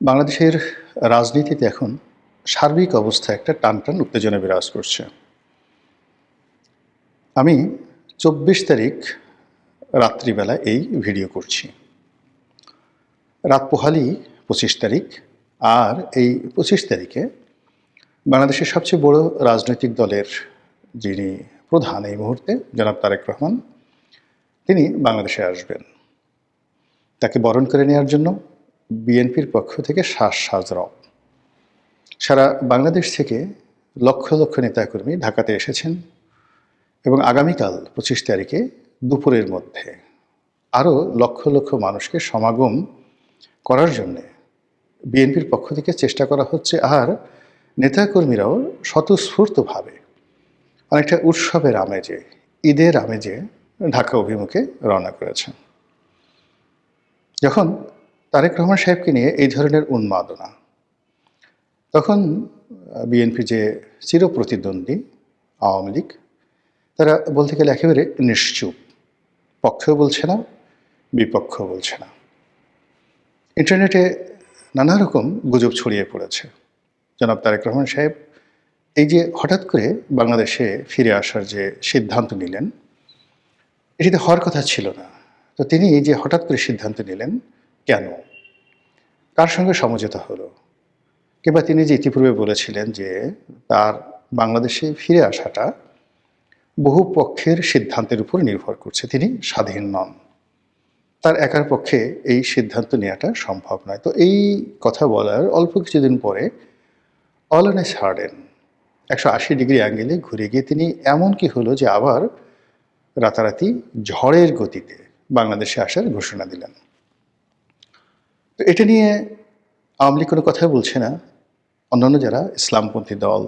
বাংলাদেশের রাজনীতিতে এখন সার্বিক অবস্থায় একটা টানটান উত্তেজনা বিরাজ করছে। আমি ২৪ তারিখ রাত্রিবেলা এই ভিডিও করছি। রাত পোহালেই ২৫ তারিখ। আর এই ২৫ তারিখে বাংলাদেশের সবচেয়ে বড় রাজনৈতিক দলের যিনি প্রধান এই মুহূর্তে জনাব তারেক রহমান, তিনি বাংলাদেশে আসবেন। তাকে বরণ করে নেওয়ার জন্য বিএনপির পক্ষ থেকে সাজ রব। সারা বাংলাদেশ থেকে লক্ষ লক্ষ নেতাকর্মী ঢাকাতে এসেছেন এবং আগামীকাল ২৫ তারিখে দুপুরের মধ্যে আরও লক্ষ লক্ষ মানুষকে সমাগম করার জন্যে বিএনপির পক্ষ থেকে চেষ্টা করা হচ্ছে। আর নেতাকর্মীরাও স্বতঃস্ফূর্তভাবে অনেকটা উৎসবের আমেজে, ঈদের আমেজে ঢাকা অভিমুখে রওনা করেছেন। যখন তারেক রহমান সাহেবকে নিয়ে এই ধরনের উন্মাদনা, তখন বিএনপি যে চিরপ্রতিদ্বন্দ্বী আওয়ামী লীগ, তারা বলতে গেলে একেবারে নিশ্চুপ, পক্ষেও বলছে না, বিপক্ষও বলছে না। ইন্টারনেটে নানা রকম গুজব ছড়িয়ে পড়েছে। জনাব তারেক রহমান সাহেব এই যে হঠাৎ করে বাংলাদেশে ফিরে আসার যে সিদ্ধান্ত নিলেন, এটিতে হওয়ার কথা ছিল না। তো তিনি এই যে হঠাৎ করে সিদ্ধান্ত নিলেন কেন, কার সঙ্গে সমঝোতা হলো, কিংবা তিনি যে ইতিপূর্বে বলেছিলেন যে তার বাংলাদেশে ফিরে আসাটা বহু পক্ষের সিদ্ধান্তের উপর নির্ভর করছে, তিনি স্বাধীন নন, তার একার পক্ষে এই সিদ্ধান্ত নেওয়াটা সম্ভব নয়। তো এই কথা বলার অল্প কিছুদিন পরে all on a sudden ১৮০ degree অ্যাঙ্গেলে ঘুরে গিয়ে তিনি এমন কি হলো যে আবার রাতারাতি ঝড়ের গতিতে বাংলাদেশে আসার ঘোষণা দিলেন। তো এটা নিয়ে আওয়ামী লীগ কোনো কথাই বলছে না। অন্যান্য যারা ইসলামপন্থী দল,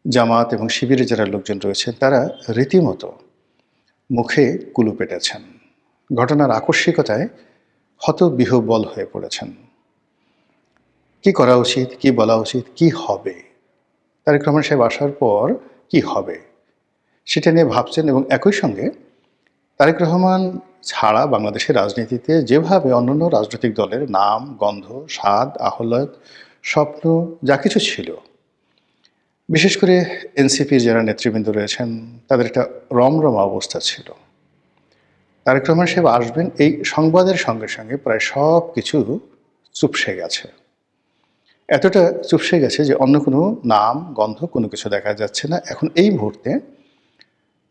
জামাত এবং শিবিরের যারা লোকজন রয়েছেন, তারা রীতিমতো মুখে কুলু পেটেছেন, ঘটনার আকস্মিকতায় হতবিহ্বল হয়ে পড়েছেন। কি করা উচিত, কি বলা উচিত, কি হবে, তারেক রহমান সাহেব আসার পর কি হবে সেটা নিয়ে ভাবছেন। এবং একই সঙ্গে তারেক রহমান ছাড়া বাংলাদেশের রাজনীতিতে যেভাবে অন্যান্য রাজনৈতিক দলের নাম, গন্ধ, স্বাদ, আহ্লাদ, স্বপ্ন যা কিছু ছিল, বিশেষ করে এনসিপির যারা নেতৃবৃন্দ রয়েছেন, তাদের একটা রমরমা অবস্থা ছিল। তারেক রহমান সাহেব আসবেন এই সংবাদের সঙ্গে সঙ্গে প্রায় সব কিছু চুপসে গেছে। এতটা চুপসে গেছে যে অন্য কোনো নাম, গন্ধ কোনো কিছু দেখা যাচ্ছে না। এখন এই মুহূর্তে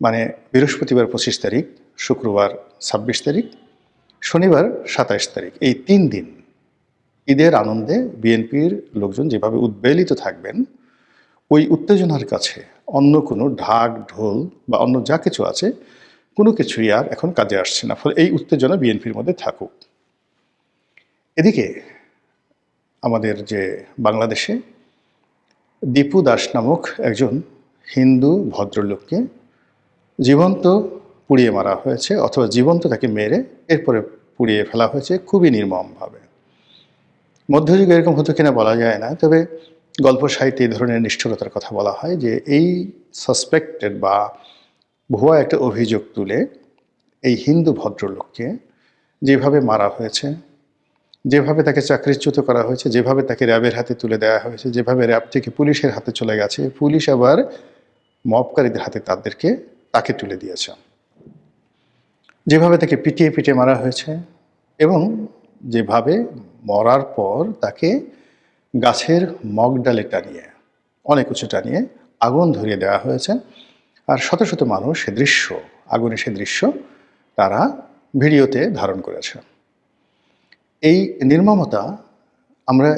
মানে বৃহস্পতিবার ২৫ তারিখ, শুক্রবার ২৬ তারিখ, শনিবার ২৭ তারিখ, এই ৩ দিন ঈদের আনন্দে বিএনপির লোকজন যেভাবে উদ্বেলিত থাকবেন, ওই উত্তেজনার কাছে অন্য কোনো ঢাক ঢোল বা অন্য যা কিছু আছে কোনো কিছুই আর এখন কাজে আসছে না। ফলে এই উত্তেজনা বিএনপির মধ্যে থাকুক। এদিকে আমাদের যে বাংলাদেশে দীপু দাস নামক একজন হিন্দু ভদ্রলোককে জীবন্ত পুড়িয়ে মারা হয়েছে, অথবা জীবন্ত তাকে মেরে এরপরে পুড়িয়ে ফেলা হয়েছে খুবই নির্মমভাবে। মধ্যযুগে এরকম হতো কিনা বলা যায় না, তবে গল্প সাহিত্যে এই ধরনের নিষ্ঠুরতার কথা বলা হয় যে এই সাসপেক্টেড বা ভুয়া একটা অভিযোগ তুলে এই হিন্দু ভদ্রলোককে যেভাবে মারা হয়েছে, যেভাবে তাকে চাকরিচ্যুত করা হয়েছে, যেভাবে তাকে র্যাবের হাতে তুলে দেওয়া হয়েছে, যেভাবে র্যাব থেকে পুলিশের হাতে চলে গেছে, পুলিশ আবার মবকারীদের হাতে তাকে তুলে দিয়েছে, যেভাবে তাকে পিটিয়ে পিটিয়ে মারা হয়েছে, এবং যেভাবে মরার পর তাকে গাছের মগডালে টানিয়ে, অনেক উঁচু টানিয়ে আগুন ধরিয়ে দেওয়া হয়েছে। আর শত শত মানুষ সে দৃশ্য, আগুনের সে দৃশ্য তারা ভিডিওতে ধারণ করেছে। এই নির্মমতা আমরা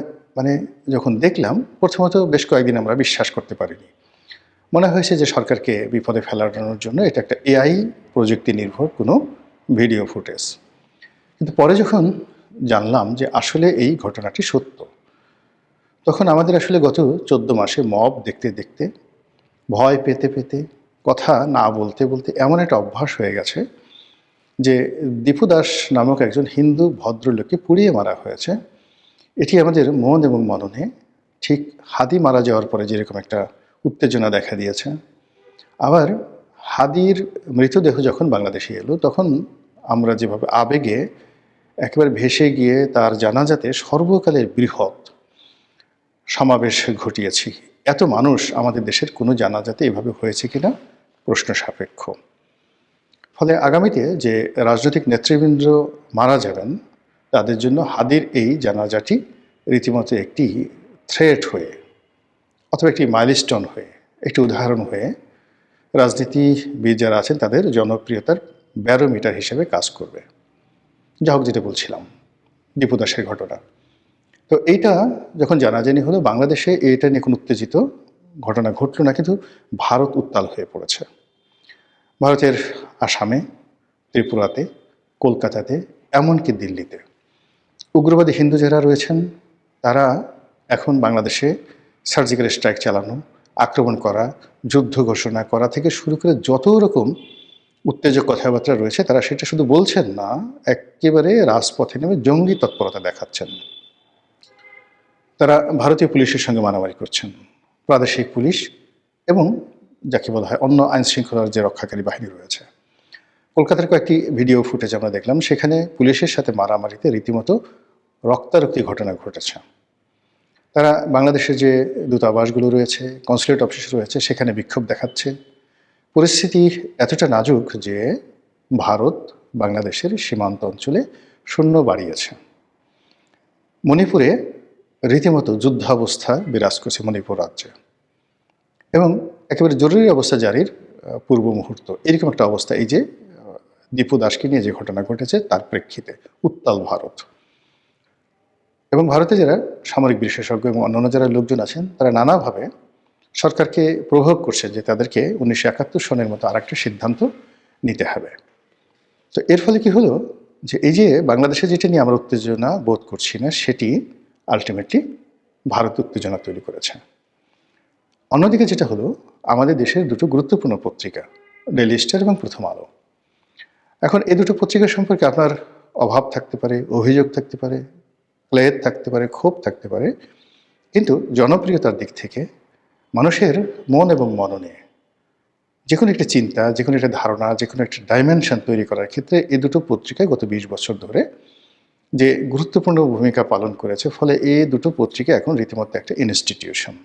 যখন দেখলাম, প্রথমত বেশ কয়েকদিন আমরা বিশ্বাস করতে পারিনি। মনে হয়েছে যে সরকারকে বিপদে ফেলানোর জন্য এটা একটা এআই প্রযুক্তি নির্ভর কোনো ভিডিও ফুটেজ। কিন্তু পরে যখন জানলাম যে আসলে এই ঘটনাটি সত্য, তখন আমাদের আসলে গত ১৪ মাসে মব দেখতে দেখতে, ভয় পেতে পেতে, কথা না বলতে বলতে এমন একটা অভ্যাস হয়ে গেছে যে দীপু দাস নামক একজন হিন্দু ভদ্রলোককে পুড়িয়ে মারা হয়েছে। এটি আমাদের মন এবং মননে ঠিক হাদি মারা যাওয়ার পরে যেরকম একটা উত্তেজনা দেখা দিয়েছে, আবার হাদির মৃতদেহ যখন বাংলাদেশে এলো, তখন আমরা যেভাবে আবেগে একেবারে ভেসে গিয়ে তার জানাজাতে সর্বকালের বৃহৎ সমাবেশ ঘটিয়েছি। এত মানুষ আমাদের দেশের কোনো জানাজাতে এভাবে হয়েছে কিনা প্রশ্ন সাপেক্ষ। ফলে আগামীতে যে রাজনৈতিক নেতৃবৃন্দ মারা যাবেন তাদের জন্য হাদির এই জানাজাটি রীতিমতো একটি থ্রেট হয়ে অথবা একটি মাইলস্টোন হয়ে, একটি উদাহরণ হয়ে রাজনীতিবিদ যারা আছেন তাদের জনপ্রিয়তার ব্যারোমিটার হিসেবে কাজ করবে। যা হোক, যেটা বলছিলাম দীপু দাসের ঘটনা, তো এইটা যখন জানাজানি হলো বাংলাদেশে এইটা নিয়ে কোনো উত্তেজিত ঘটনা ঘটল না, কিন্তু ভারত উত্তাল হয়ে পড়েছে। ভারতের আসামে, ত্রিপুরাতে, কলকাতাতে, এমনকি দিল্লিতে উগ্রবাদী হিন্দু যারা রয়েছেন তারা এখন বাংলাদেশে সার্জিক্যাল স্ট্রাইক চালানো, আক্রমণ করা, যুদ্ধ ঘোষণা করা থেকে শুরু করে যত রকম উত্তেজক কথাবার্তা রয়েছে তারা সেটা শুধু বলছেন না, একেবারে রাজপথে নেমে জঙ্গি তৎপরতা দেখাচ্ছেন। তারা ভারতীয় পুলিশের সঙ্গে মারামারি করছেন, প্রাদেশিক পুলিশ এবং যাকে বলা হয় অন্য আইনশৃঙ্খলার যে রক্ষাকারী বাহিনী রয়েছে। কলকাতার কয়েকটি ভিডিও ফুটেজ আমরা দেখলাম, সেখানে পুলিশের সাথে মারামারিতে রীতিমতো রক্তারক্তি ঘটনা ঘটেছে। তারা বাংলাদেশের যে দূতাবাসগুলো রয়েছে, কনসুলেট অফিস রয়েছে, সেখানে বিক্ষোভ দেখাচ্ছে। পরিস্থিতি এতটা নাজুক যে ভারত বাংলাদেশের সীমান্ত অঞ্চলে সৈন্য বাড়িয়েছে। মণিপুরে রীতিমতো যুদ্ধাবস্থা বিরাজ করছে মণিপুর রাজ্যে, এবং একেবারে জরুরি অবস্থা জারির পূর্ব মুহূর্ত, এরকম একটা অবস্থা এই যে দীপু দাসকে নিয়ে যে ঘটনা ঘটেছে তার প্রেক্ষিতে উত্তাল ভারত। এবং ভারতে যারা সামরিক বিশেষজ্ঞ এবং অন্যান্য যারা লোকজন আছেন তারা নানাভাবে সরকারকে প্রভাব করছে যে তাদেরকে 1971 সনের মতো আরেকটা সিদ্ধান্ত নিতে হবে। তো এর ফলে কি হলো যে এই যে বাংলাদেশে যেটা নিয়ে আমরা উত্তেজনা বোধ করছি না, সেটি আলটিমেটলি ভারত উত্তেজনা তৈরি করেছে। অন্যদিকে যেটা হলো, আমাদের দেশের দুটো গুরুত্বপূর্ণ পত্রিকা ডেইলি স্টার এবং প্রথম আলো, এখন এই দুটো পত্রিকা সম্পর্কে আপনার অভাব থাকতে পারে, অভিযোগ থাকতে পারে, ক্লেদ থাকতে পারে, ক্ষোভ থাকতে পারে, কিন্তু জনপ্রিয়তার দিক থেকে মানুষের মন এবং মননে যে কোনো একটা চিন্তা, যে কোনো একটা ধারণা, যে কোনো একটা ডাইমেনশন তৈরি করার ক্ষেত্রে এই দুটো পত্রিকায় গত 20 বছর ধরে যে গুরুত্বপূর্ণ ভূমিকা পালন করেছে, ফলে এই দুটো পত্রিকা এখন রীতিমতো একটা ইনস্টিটিউশন।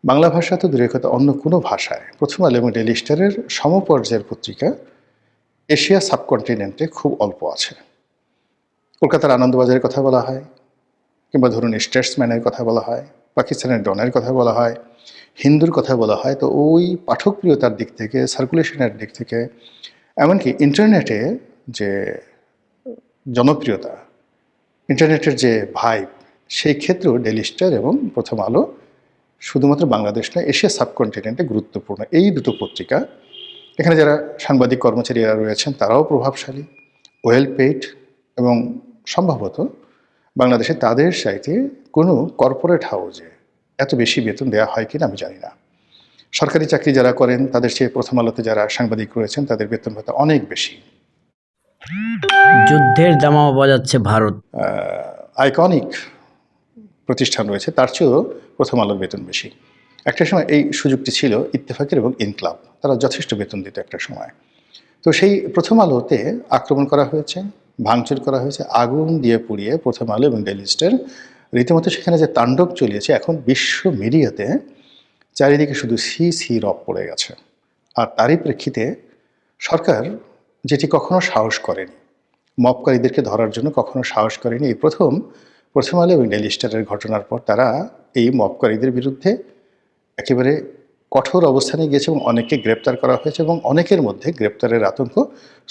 বাংলা ভাষা তো দূরের কথা, অন্য কোনো ভাষায় প্রথম আলো এবং ডেইলি স্টারের সমপর্যায়ের পত্রিকা এশিয়া সাবকন্টিনেন্টে খুব অল্প আছে। কলকাতার আনন্দবাজারের কথা বলা হয়, কিংবা ধরুন স্টেটসম্যানের কথা বলা হয়, পাকিস্তানের ডনের কথা বলা হয়, হিন্দুর কথা বলা হয়, তো ওই পাঠকপ্রিয়তার দিক থেকে, সার্কুলেশনের দিক থেকে, এমনকি ইন্টারনেটে যে জনপ্রিয়তা, ইন্টারনেটের যে ভাইব, সেই ক্ষেত্রেও ডেইলি স্টার এবং প্রথম আলো শুধুমাত্র বাংলাদেশ নয়, এশিয়া সাবকন্টিনেন্টে গুরুত্বপূর্ণ। এই দুটো পত্রিকা, এখানে যারা সাংবাদিক কর্মচারীরা রয়েছেন তারাও প্রভাবশালী, ওয়েল পেইড, এবং সম্ভবত বাংলাদেশে তাদের চাইতে কোনো কর্পোরেট হাউসে এত বেশি বেতন দেওয়া হয় কিনা আমি জানি না। সরকারি চাকরি যারা করেন তাদের চেয়ে প্রথম আলোতে যারা সাংবাদিক রয়েছেন তাদের বেতন ভাতা অনেক বেশি। যুদ্ধের দামামা বাজাচ্ছে ভারত। আইকনিক প্রতিষ্ঠান রয়েছে, তার চেয়েও প্রথম আলোর বেতন বেশি। একটা সময় এই সুযোগটি ছিল ইত্তেফাকের এবং ইনকলাব, তারা যথেষ্ট বেতন দিত একটা সময়। তো সেই প্রথম আলোতে আক্রমণ করা হয়েছে, ভাঙচুর করা হয়েছে, আগুন দিয়ে পুড়িয়ে প্রথম আলো এবং ডেইলি স্টার রীতিমতো সেখানে যে তাণ্ডব চলিয়েছে, এখন বিশ্ব মিডিয়াতে চারিদিকে শুধু সি রব পড়ে গেছে। আর তারই প্রেক্ষিতে সরকার যেটি কখনো সাহস করেনি, মবকারীদেরকে ধরার জন্য কখনো সাহস করেনি, এই প্রথম আলো এবং ডেইলি স্টারের ঘটনার পর তারা এই মবকারীদের বিরুদ্ধে একেবারে কঠোর অবস্থানে গিয়েছে এবং অনেককে গ্রেপ্তার করা হয়েছে এবং অনেকের মধ্যে গ্রেপ্তারের আতঙ্ক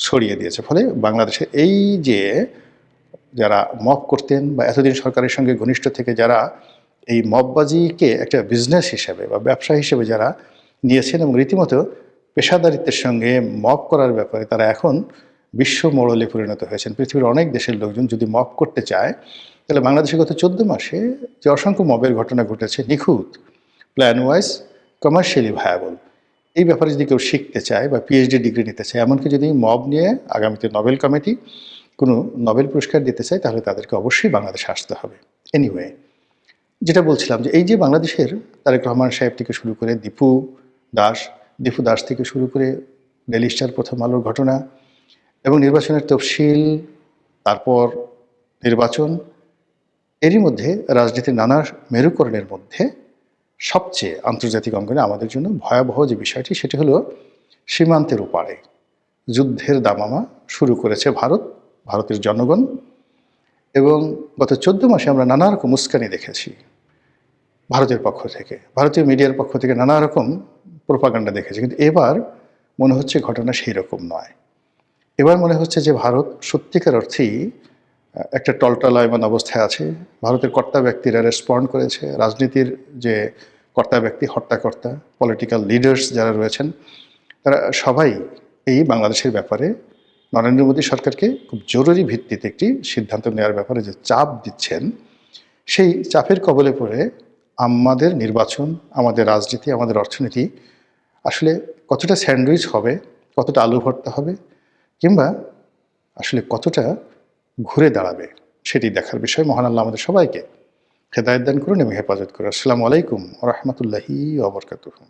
ছড়িয়ে দিয়েছে। ফলে বাংলাদেশে এই যে যারা মব করতেন বা এতদিন সরকারের সঙ্গে ঘনিষ্ঠ থেকে যারা এই মববাজিকে একটা বিজনেস হিসেবে বা ব্যবসা হিসেবে যারা নিয়েছেন এবং রীতিমতো পেশাদারিত্বের সঙ্গে মব করার ব্যাপারে তারা এখন বিশ্ব মোড়লে পরিণত হয়েছেন। পৃথিবীর অনেক দেশের লোকজন যদি মব করতে চায় তাহলে বাংলাদেশে গত 14 মাসে যে অসংখ্য মবের ঘটনা ঘটেছে, নিখুঁত, প্ল্যান ওয়াইজ, কমার্শিয়ালি ভায়াবল, এই ব্যাপারে যদি কেউ শিখতে চায় বা পিএইচডি ডিগ্রি নিতে চায়, এমনকি যদি মব নিয়ে আগামীতে নোবেল কমিটি কোনো নোবেল পুরস্কার দিতে চায়, তাহলে তাদেরকে অবশ্যই বাংলাদেশে আসতে হবে। এনিওয়ে, যেটা বলছিলাম যে এই যে বাংলাদেশের তারেক রহমান সাহেব থেকে শুরু করে দীপু দাস থেকে শুরু করে ডেইলি স্টার, প্রথম আলোর ঘটনা এবং নির্বাচনের তফসিল তারপর নির্বাচন, এরই মধ্যে রাজনীতির নানা মেরুকরণের মধ্যে সবচেয়ে আন্তর্জাতিক অঙ্গনে আমাদের জন্য ভয়াবহ যে বিষয়টি, সেটি হলো সীমান্তের ওপারে যুদ্ধের দামামা শুরু করেছে ভারতের জনগণ। এবং গত 14 মাসে আমরা নানা রকম উস্কানি দেখেছি ভারতের পক্ষ থেকে, ভারতীয় মিডিয়ার পক্ষ থেকে নানা রকম প্রোপাগান্ডা দেখেছি। কিন্তু এবার মনে হচ্ছে ঘটনা সেই রকম নয়। এবার মনে হচ্ছে যে ভারত সত্যিকার অর্থেই একটা টলটলায়মান অবস্থায় আছে। ভারতের কর্তা ব্যক্তিরা রেসপন্ড করেছে। রাজনীতির যে কর্তা ব্যক্তি, হর্তাকর্তা, পলিটিক্যাল লিডার্স যারা রয়েছেন, তারা সবাই এই বাংলাদেশের ব্যাপারে নরেন্দ্র মোদী সরকারকে খুব জরুরি ভিত্তিতে একটি সিদ্ধান্ত নেওয়ার ব্যাপারে যে চাপ দিচ্ছেন, সেই চাপের কবলে পড়ে আমাদের নির্বাচন, আমাদের রাজনীতি, আমাদের অর্থনীতি আসলে কতটা স্যান্ডউইচ হবে, কতটা আলু ভর্তা হবে, কিংবা আসলে কতটা ঘুরে দাঁড়াবে, সেটি দেখার বিষয়। মহান আল্লাহ আমাদের সবাইকে হেদায়েত দান করুন এবং হেফাজত করুন। আসসালামু আলাইকুম ওয়া রাহমাতুল্লাহি ওয়া বারাকাতুহু।